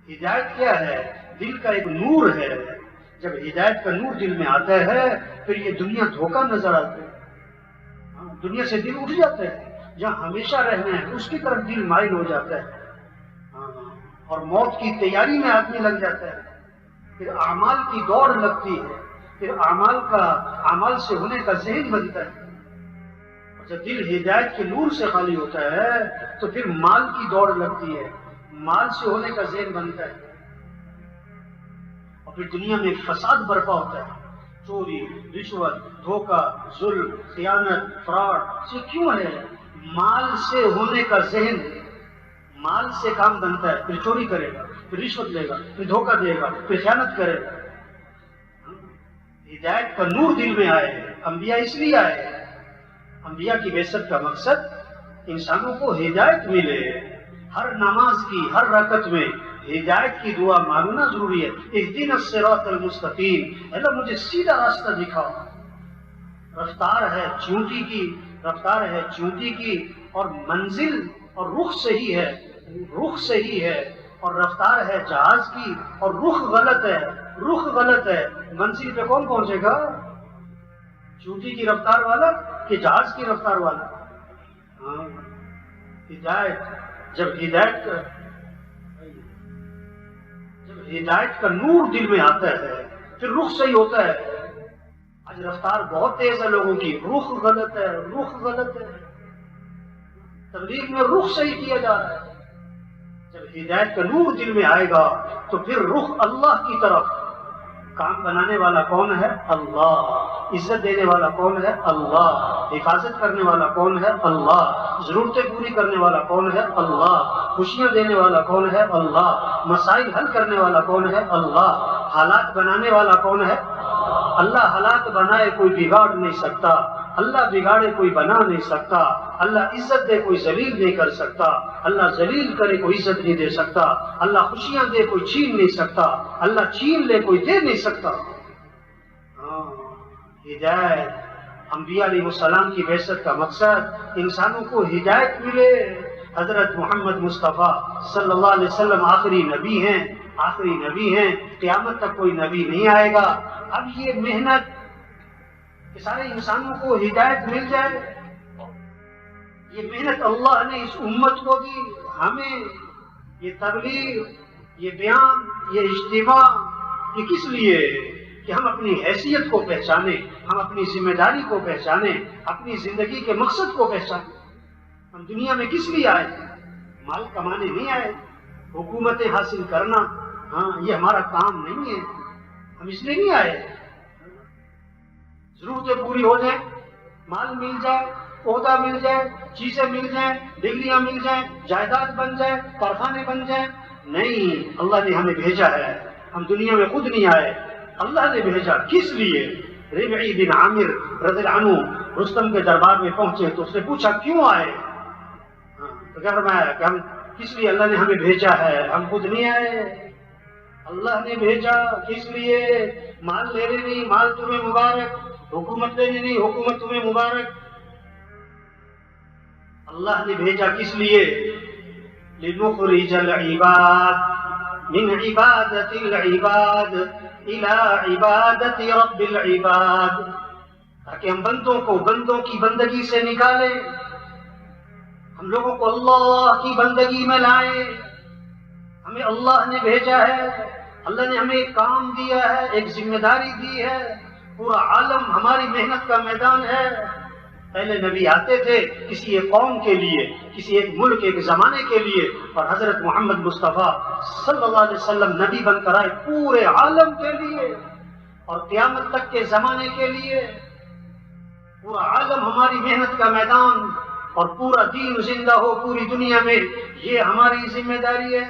ہدایت کیا ہے؟ دل کا ایک نور ہے. جب ہدایت کا نور دل میں آتا ہے پھر یہ دنیا دھوکہ نظر آتا ہے. دنیا سے دل اٹھ جاتا ہے. جہاں ہمیشہ رہنا ہے اس کی طرف دل مائل ہو جاتا ہے. اور موت کی تیاری میں آدمی لگ جاتا ہے. پھر اعمال کی دوڑ لگتی ہے. پھر اعمال سے ہونے کا ذہن بنتا ہے. اور جب دل ہدایت کے نور سے خالی ہوتا ہے تو پھر مال کی دوڑ لگتی ہے. مال سے ہونے کا ذہن بنتا ہے. اور پھر دنیا میں فساد برپا ہوتا ہے. چوری، رشوت، دھوکہ، ظلم، خیانت، فراڈ. یہ کیوں ہے؟ مال سے ہونے کا ذہن. مال سے کام بنتا ہے. پھر چوری کرے گا، پھر رشوت لے گا، پھر دھوکہ دے گا، پھر خیانت کرے گا. ہدایت کا نور دل میں آئے. انبیاء اس لیے آئے. انبیاء کی بعثت کا مقصد انسانوں کو ہدایت ملے. ہر نماز کی ہر رکعت میں ہدایت کی دعا مانگنا ضروری ہے. اہدنا الصراط المستقیم، اللہ مجھے سیدھا راستہ دکھاؤ. رفتار ہے چونٹی کی اور منزل اور رخ صحیح ہے. اور رفتار ہے جہاز کی اور رخ غلط ہے. منزل پہ کون پہنچے گا؟ چونٹی کی رفتار والا کہ جہاز کی رفتار والا؟ جب ہدایت کا نور دل میں آتا ہے پھر رخ صحیح ہوتا ہے. آج رفتار بہت تیز ہے لوگوں کی، رخ غلط ہے. تبلیغ میں رخ صحیح کیا جا رہا ہے. جب ہدایت کا نور دل میں آئے گا تو پھر رخ اللہ کی طرف. کام بنانے والا کون ہے؟ اللہ. عزت دینے والا کون ہے؟ اللہ. حفاظت کرنے والا کون ہے؟ اللہ. ضرورتیں پوری کرنے والا کون ہے؟ اللہ. خوشیاں دینے والا کون ہے؟ اللہ. مسائل حل کرنے والا کون ہے؟ اللہ. حالات بنانے والا کون ہے؟ اللہ. حالات بنائے کوئی بگاڑ نہیں سکتا. اللہ بگاڑے کوئی بنا نہیں سکتا. اللہ عزت دے کوئی ذلیل نہیں کر سکتا. اللہ ذلیل کرے کوئی عزت نہیں دے سکتا. اللہ خوشیاں دے کوئی چھین نہیں سکتا. اللہ چھین لے کوئی دے نہیں سکتا. ہدایت انبیاء علیہ السلام کی بعثت کا مقصد انسانوں کو ہدایت ملے. حضرت محمد مصطفیٰ صلی اللہ علیہ وسلم آخری نبی ہیں. قیامت تک کوئی نبی نہیں آئے گا. اب یہ محنت کہ سارے انسانوں کو ہدایت مل جائے، یہ محنت اللہ نے اس امت کو دی. ہمیں یہ تبلیغ، یہ بیان، یہ اجتماع، یہ کس لیے؟ کہ ہم اپنی حیثیت کو پہچانیں، ہم اپنی ذمہ داری کو پہچانیں، اپنی زندگی کے مقصد کو پہچانیں. ہم دنیا میں کس لیے آئے؟ مال کمانے نہیں آئے. حکومتیں حاصل کرنا یہ ہمارا کام نہیں ہے. ہم اس لیے نہیں آئے. ضرورتیں پوری ہو جائیں، مال مل جائے، عہدہ مل جائے، چیزیں مل جائیں، ڈگریاں مل جائیں، جائیداد بن جائے، کارخانے بن جائیں. نہیں، اللہ نے ہمیں بھیجا ہے. ہم دنیا میں خود نہیں آئے، اللہ نے بھیجا. کس لیے؟ ربعی بن عامر رضی اللہ عنہ رستم کے دربار میں پہنچے تو اس نے پوچھا کیوں آئے؟ تو کیا فرمایا کہ ہم کس لیے اللہ نے ہمیں بھیجا ہے، ہم خود نہیں آئے. اللہ نے بھیجا. کس لیے؟ مال لینے نہیں، مال تمہیں مبارک. حکومت لینی نہیں، حکومت تمہیں مبارک. اللہ نے بھیجا کس لیے؟ لنخرج العباد من عبادت العباد الى عبادت رب العباد، تاکہ ہم بندوں کی بندگی سے نکالیں، ہم لوگوں کو اللہ کی بندگی میں لائیں. ہمیں اللہ نے بھیجا ہے. اللہ نے ہمیں ایک کام دیا ہے، ایک ذمہ داری دی ہے. پورا عالم ہماری محنت کا میدان ہے. پہلے نبی آتے تھے کسی ایک قوم کے لیے، کسی ایک ملک، ایک زمانے کے لیے، اور حضرت محمد مصطفیٰ صلی اللہ علیہ وسلم نبی بن کر آئے پورے عالم کے لیے اور قیامت تک کے زمانے کے لیے. پورا عالم ہماری محنت کا میدان اور پورا دین زندہ ہو پوری دنیا میں، یہ ہماری ذمہ داری ہے.